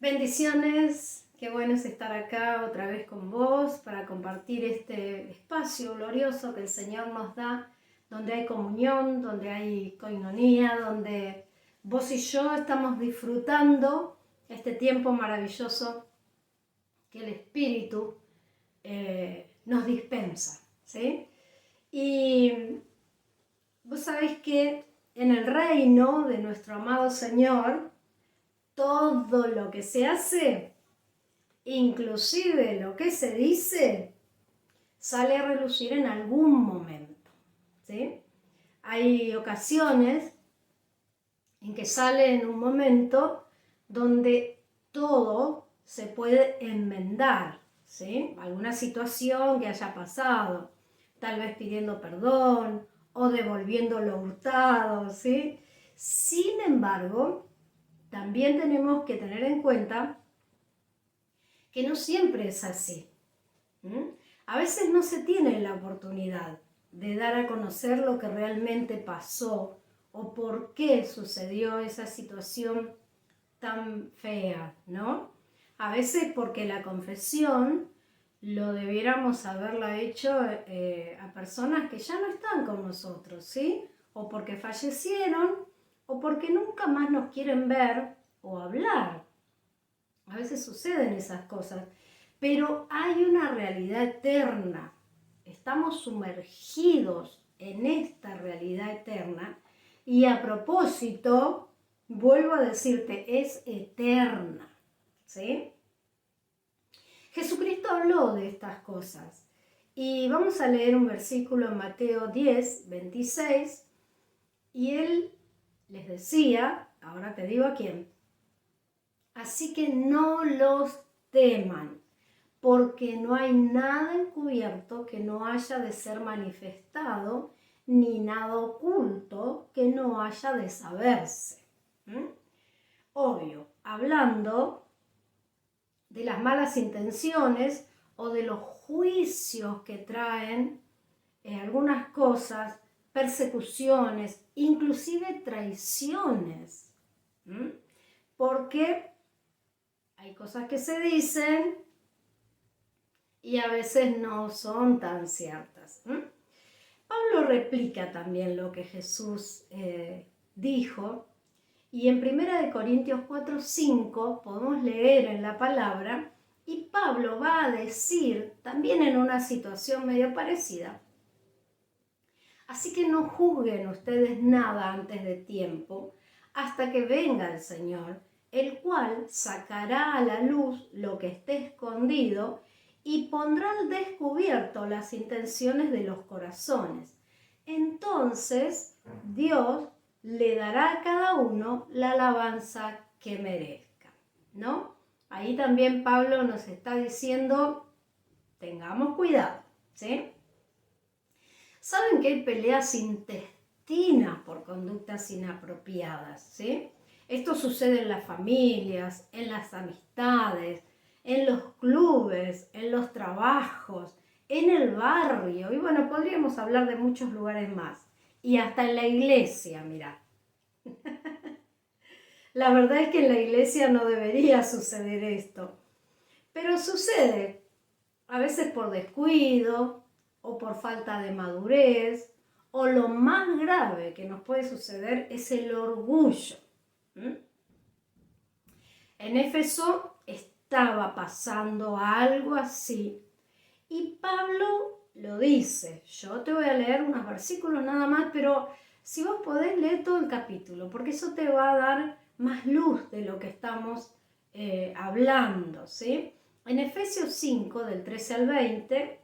Bendiciones, qué bueno es estar acá otra vez con vos para compartir este espacio glorioso que el Señor nos da, donde hay comunión, donde hay coinonía, donde vos y yo estamos disfrutando este tiempo maravilloso que el Espíritu nos dispensa, ¿sí? Y vos sabés que en el reino de nuestro amado Señor, todo lo que se hace, inclusive lo que se dice, sale a relucir en algún momento, ¿sí? Hay ocasiones en que sale en un momento donde todo se puede enmendar, ¿sí? Alguna situación que haya pasado, tal vez pidiendo perdón o devolviendo lo hurtado, ¿sí? Sin embargo, también tenemos que tener en cuenta que no siempre es así. A veces no se tiene la oportunidad de dar a conocer lo que realmente pasó o por qué sucedió esa situación tan fea, ¿no? A veces porque la confesión lo debiéramos haberla hecho a personas que ya no están con nosotros, ¿sí? O porque fallecieron o porque nunca más nos quieren ver o hablar. A veces suceden esas cosas, pero hay una realidad eterna. Estamos sumergidos en esta realidad eterna y a propósito, vuelvo a decirte, es eterna, ¿sí? Jesucristo habló de estas cosas y vamos a leer un versículo en Mateo 10, 26 y él les decía, ahora te digo a quién, así que no los teman, porque no hay nada encubierto que no haya de ser manifestado, ni nada oculto que no haya de saberse. Obvio, hablando de las malas intenciones o de los juicios que traen algunas cosas, persecuciones, inclusive traiciones. Porque hay cosas que se dicen y a veces no son tan ciertas. Pablo replica también lo que Jesús dijo y en 1 Corintios 4:5 podemos leer en la palabra y Pablo va a decir también en una situación medio parecida. Así que no juzguen ustedes nada antes de tiempo hasta que venga el Señor, el cual sacará a la luz lo que esté escondido y pondrá al descubierto las intenciones de los corazones. Entonces Dios le dará a cada uno la alabanza que merezca, ¿no? Ahí también Pablo nos está diciendo, tengamos cuidado, ¿sí? ¿Saben que hay peleas intestinas por conductas inapropiadas, ¿sí? Esto sucede en las familias, en las amistades, en los clubes, en los trabajos, en el barrio, y bueno, podríamos hablar de muchos lugares más. Y hasta en la iglesia, mirá. La verdad es que en la iglesia no debería suceder esto, pero sucede, a veces por descuido o por falta de madurez, o lo más grave que nos puede suceder es el orgullo. En Éfeso estaba pasando algo así y Pablo lo dice. Yo te voy a leer unos versículos nada más, pero si vos podés leer todo el capítulo, porque eso te va a dar más luz de lo que estamos hablando, ¿sí? En Efesios 5, del 13 al 20,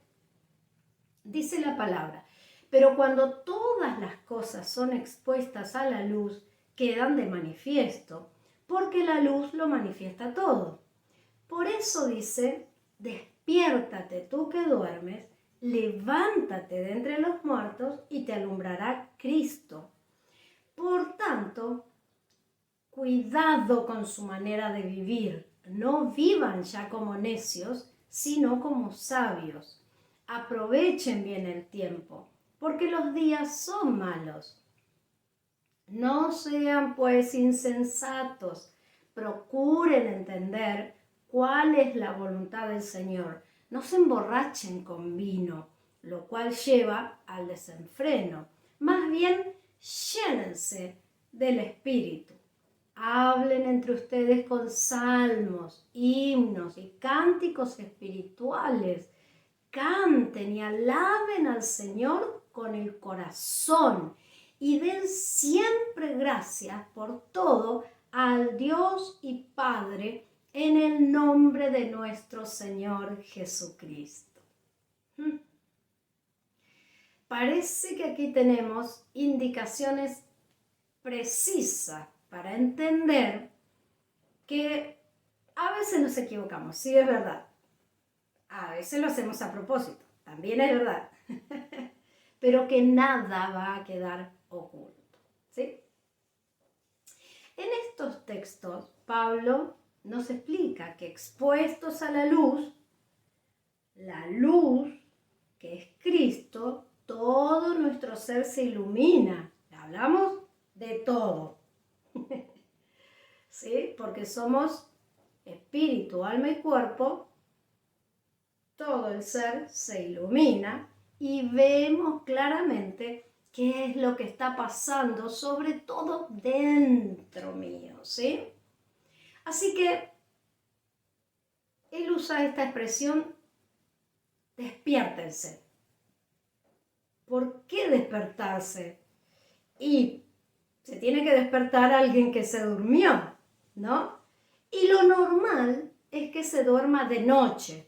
dice la palabra, pero cuando todas las cosas son expuestas a la luz, quedan de manifiesto, porque la luz lo manifiesta todo. Por eso dice, despiértate tú que duermes, levántate de entre los muertos y te alumbrará Cristo. Por tanto, cuidado con su manera de vivir. No vivan ya como necios, sino como sabios. Aprovechen bien el tiempo, porque los días son malos. No sean pues insensatos, procuren entender cuál es la voluntad del Señor. No se emborrachen con vino, lo cual lleva al desenfreno. Más bien, llénense del Espíritu. Hablen entre ustedes con salmos, himnos y cánticos espirituales. Canten y alaben al Señor con el corazón y den siempre gracias por todo al Dios y Padre en el nombre de nuestro Señor Jesucristo. Parece que aquí tenemos indicaciones precisas para entender que a veces nos equivocamos, sí es verdad. A veces lo hacemos a propósito, también es verdad. Pero que nada va a quedar oculto, ¿sí? En estos textos, Pablo nos explica que expuestos a la luz que es Cristo, todo nuestro ser se ilumina. Hablamos de todo, ¿sí? Porque somos espíritu, alma y cuerpo, todo el ser se ilumina y vemos claramente qué es lo que está pasando, sobre todo dentro mío, ¿sí? Así que él usa esta expresión, despiértense. ¿Por qué despertarse? Y se tiene que despertar alguien que se durmió, ¿no? Y lo normal es que se duerma de noche.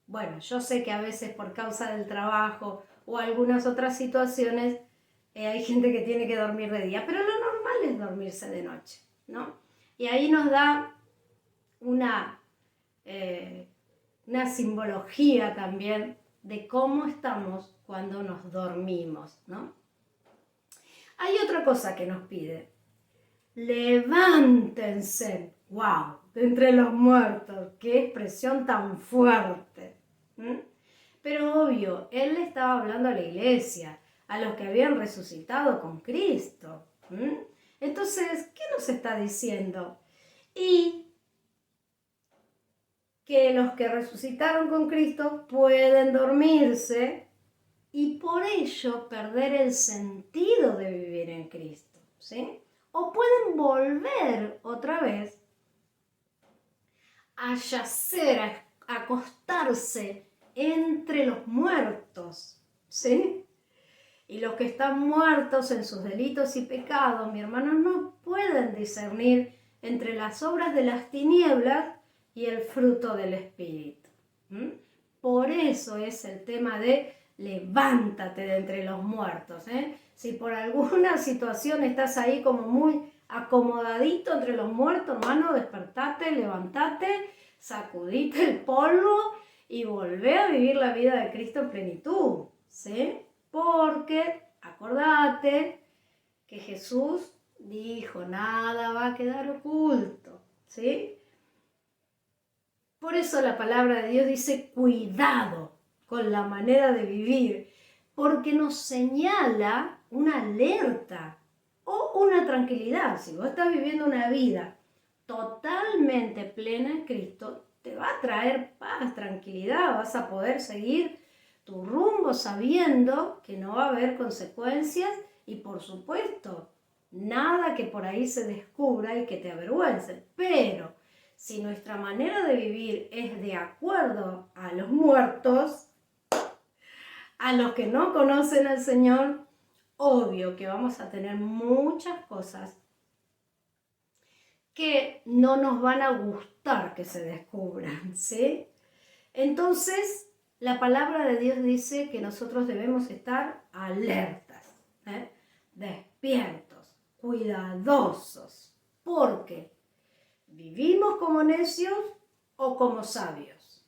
Bueno, yo sé que a veces por causa del trabajo o algunas otras situaciones hay gente que tiene que dormir de día, pero lo normal es dormirse de noche, ¿no? Y ahí nos da una simbología también de cómo estamos cuando nos dormimos, ¿no? Hay otra cosa que nos pide. Levántense, wow, de entre los muertos, qué expresión tan fuerte. Pero obvio, él le estaba hablando a la iglesia, a los que habían resucitado con Cristo. Entonces, ¿qué nos está diciendo? Y que los que resucitaron con Cristo pueden dormirse y por ello perder el sentido de vivir en Cristo, ¿sí? O pueden volver otra vez a yacer, a acostarse entre los muertos, ¿sí? Y los que están muertos en sus delitos y pecados, mi hermano, no pueden discernir entre las obras de las tinieblas y el fruto del Espíritu. Por eso es el tema de levántate de entre los muertos. Si por alguna situación estás ahí como muy acomodadito entre los muertos, hermano, despertate, levantate, sacudite el polvo y volvé a vivir la vida de Cristo en plenitud, ¿sí? Porque, acordate que Jesús dijo, nada va a quedar oculto, ¿sí? Por eso la palabra de Dios dice, cuidado con la manera de vivir, porque nos señala una alerta o una tranquilidad. Si vos estás viviendo una vida totalmente plena en Cristo, te va a traer paz, tranquilidad, vas a poder seguir tu rumbo sabiendo que no va a haber consecuencias y por supuesto, nada que por ahí se descubra y que te avergüence. Pero si nuestra manera de vivir es de acuerdo a los muertos, a los que no conocen al Señor, obvio que vamos a tener muchas cosas que no nos van a gustar que se descubran, ¿sí? Entonces, la palabra de Dios dice que nosotros debemos estar alertas, despiertos, cuidadosos, porque ¿vivimos como necios o como sabios?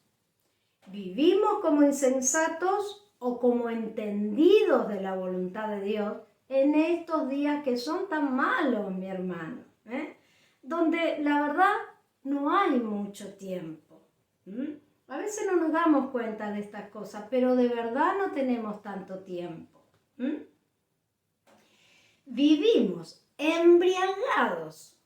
¿Vivimos como insensatos o como entendidos de la voluntad de Dios en estos días que son tan malos, mi hermano? Donde la verdad no hay mucho tiempo. A veces no nos damos cuenta de estas cosas, pero de verdad no tenemos tanto tiempo. Vivimos embriagados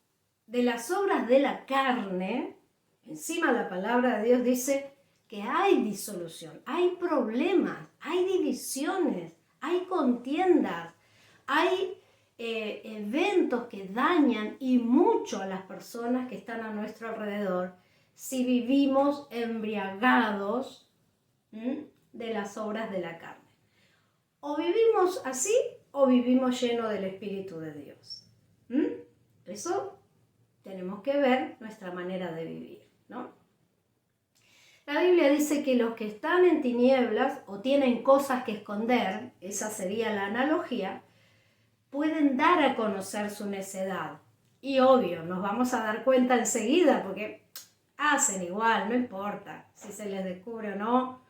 de las obras de la carne, encima la palabra de Dios dice que hay disolución, hay problemas, hay divisiones, hay contiendas, hay eventos que dañan y mucho a las personas que están a nuestro alrededor si vivimos embriagados de las obras de la carne. O vivimos así o vivimos llenos del Espíritu de Dios. Eso tenemos que ver nuestra manera de vivir, ¿no? La Biblia dice que los que están en tinieblas o tienen cosas que esconder, esa sería la analogía, pueden dar a conocer su necedad. Y obvio, nos vamos a dar cuenta enseguida porque hacen igual, no importa si se les descubre o no,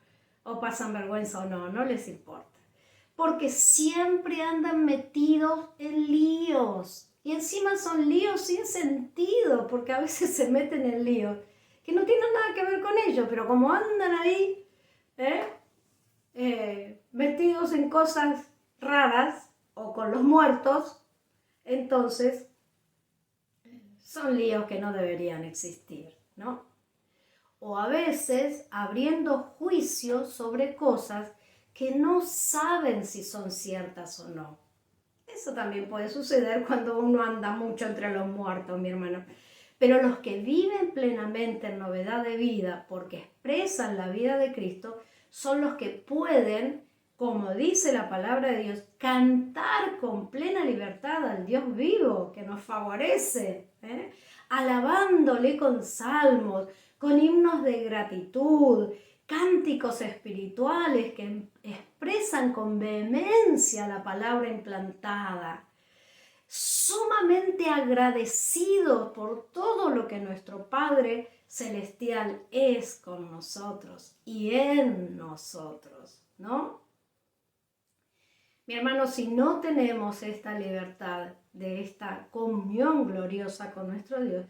o pasan vergüenza o no, no les importa. Porque siempre andan metidos en líos. Y encima son líos sin sentido, porque a veces se meten en líos que no tienen nada que ver con ellos, pero como andan ahí metidos en cosas raras o con los muertos, entonces son líos que no deberían existir, ¿no? O a veces abriendo juicios sobre cosas que no saben si son ciertas o no. Eso también puede suceder cuando uno anda mucho entre los muertos, mi hermano. Pero los que viven plenamente en novedad de vida, porque expresan la vida de Cristo, son los que pueden, como dice la palabra de Dios, cantar con plena libertad al Dios vivo que nos favorece, alabándole con salmos, con himnos de gratitud, cánticos espirituales que expresan con vehemencia la palabra implantada, sumamente agradecidos por todo lo que nuestro Padre Celestial es con nosotros y en nosotros, ¿no? Mi hermano, si no tenemos esta libertad de esta comunión gloriosa con nuestro Dios,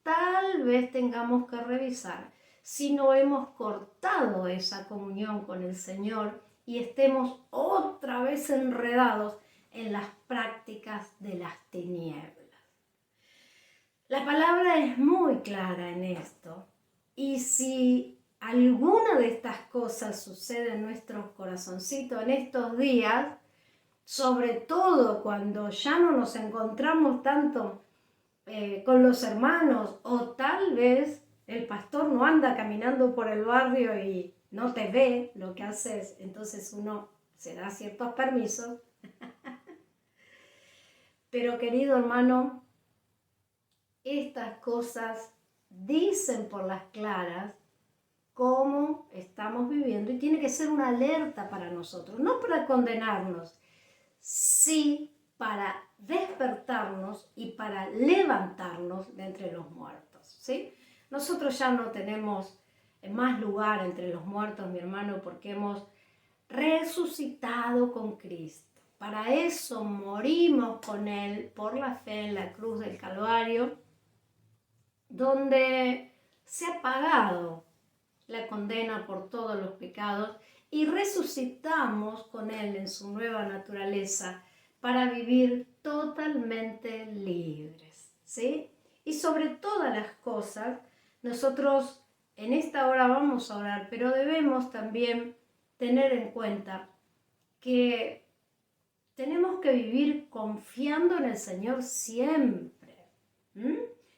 tal vez tengamos que revisar si no hemos cortado esa comunión con el Señor y estemos otra vez enredados en las prácticas de las tinieblas. La palabra es muy clara en esto, y si alguna de estas cosas sucede en nuestros corazoncitos en estos días, sobre todo cuando ya no nos encontramos tanto con los hermanos, o tal vez el pastor no anda caminando por el barrio y no te ve lo que haces, entonces uno se da ciertos permisos. Pero querido hermano, estas cosas dicen por las claras cómo estamos viviendo y tiene que ser una alerta para nosotros, no para condenarnos, sí para despertarnos y para levantarnos de entre los muertos, ¿sí? Nosotros ya no tenemos más lugar entre los muertos, mi hermano, porque hemos resucitado con Cristo. Para eso morimos con Él por la fe en la cruz del Calvario, donde se ha pagado la condena por todos los pecados y resucitamos con Él en su nueva naturaleza para vivir totalmente libres, ¿sí? Y sobre todas las cosas, nosotros en esta hora vamos a orar, pero debemos también tener en cuenta que tenemos que vivir confiando en el Señor siempre,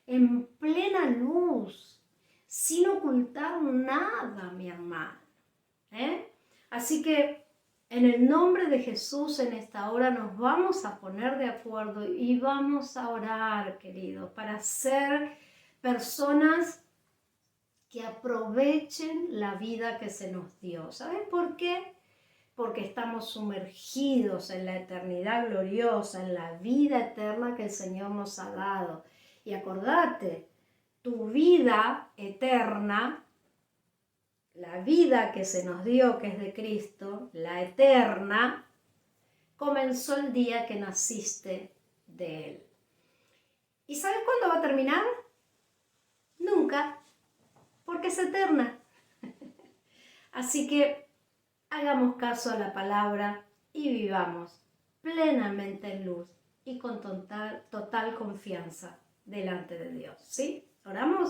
en plena luz, sin ocultar nada, mi hermano. Así que en el nombre de Jesús en esta hora nos vamos a poner de acuerdo y vamos a orar, queridos, para ser personas que aprovechen la vida que se nos dio. ¿Saben por qué? Porque estamos sumergidos en la eternidad gloriosa, en la vida eterna que el Señor nos ha dado. Y acordate, tu vida eterna, la vida que se nos dio, que es de Cristo, la eterna, comenzó el día que naciste de Él. ¿Y sabes cuándo va a terminar? Nunca, porque es eterna. Así que hagamos caso a la palabra y vivamos plenamente en luz y con total confianza delante de Dios, ¿sí? ¿Oramos?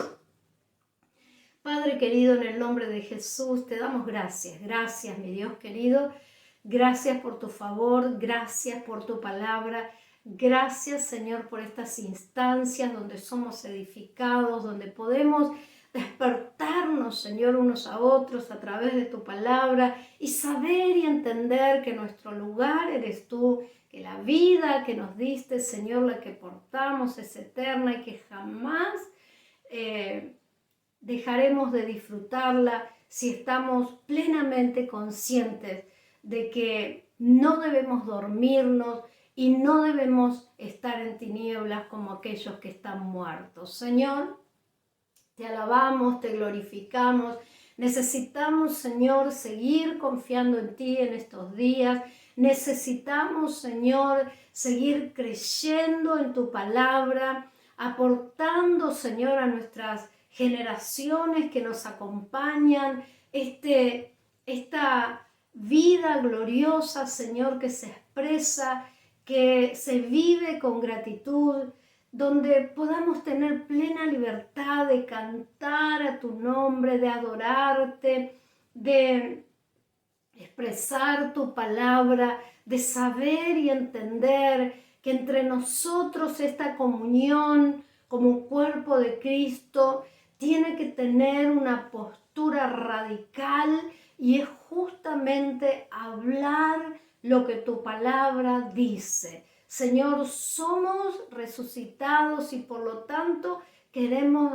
Padre querido, en el nombre de Jesús, te damos gracias. Gracias, mi Dios querido. Gracias por tu favor, gracias por tu palabra. Gracias, Señor, por estas instancias donde somos edificados, donde podemos despertarnos, Señor, unos a otros a través de tu palabra y saber y entender que nuestro lugar eres tú, que la vida que nos diste, Señor, la que portamos es eterna y que jamás dejaremos de disfrutarla si estamos plenamente conscientes de que no debemos dormirnos y no debemos estar en tinieblas como aquellos que están muertos. Señor, te alabamos, te glorificamos. Necesitamos, Señor, seguir confiando en ti en estos días. Necesitamos, Señor, seguir creyendo en tu palabra, aportando, Señor, a nuestras generaciones que nos acompañan, esta vida gloriosa, Señor, que se expresa, que se vive con gratitud, donde podamos tener plena libertad de cantar a tu nombre, de adorarte, de expresar tu palabra, de saber y entender que entre nosotros esta comunión como cuerpo de Cristo tiene que tener una postura radical y es justamente hablar lo que tu palabra dice. Señor, somos resucitados y por lo tanto queremos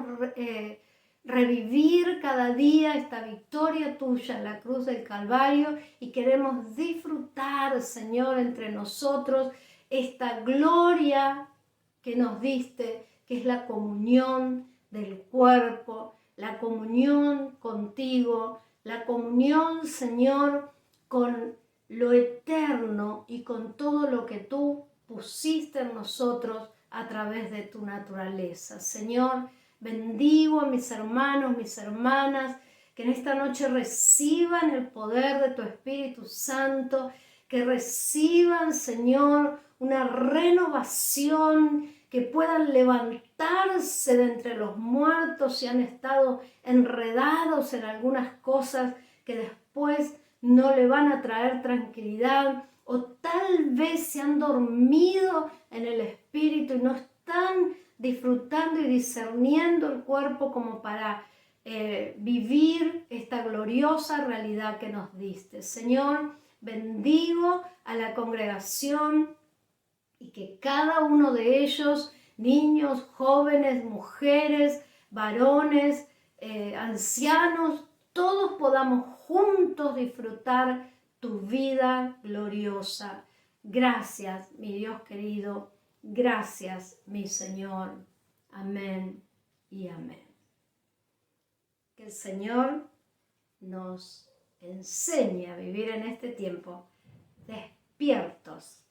revivir cada día esta victoria tuya en la cruz del Calvario y queremos disfrutar, Señor, entre nosotros esta gloria que nos diste, que es la comunión del cuerpo, la comunión contigo, la comunión, Señor, con lo eterno y con todo lo que tú pusiste en nosotros a través de tu naturaleza. Señor, bendigo a mis hermanos, mis hermanas, que en esta noche reciban el poder de tu Espíritu Santo, que reciban, Señor, una renovación, que puedan levantarse de entre los muertos si han estado enredados en algunas cosas que después no le van a traer tranquilidad, o tal vez se han dormido en el espíritu y no están disfrutando y discerniendo el cuerpo como para vivir esta gloriosa realidad que nos diste. Señor, bendigo a la congregación y que cada uno de ellos, niños, jóvenes, mujeres, varones, ancianos, todos podamos juntos disfrutar tu vida gloriosa. Gracias, mi Dios querido. Gracias, mi Señor. Amén y amén. Que el Señor nos enseñe a vivir en este tiempo despiertos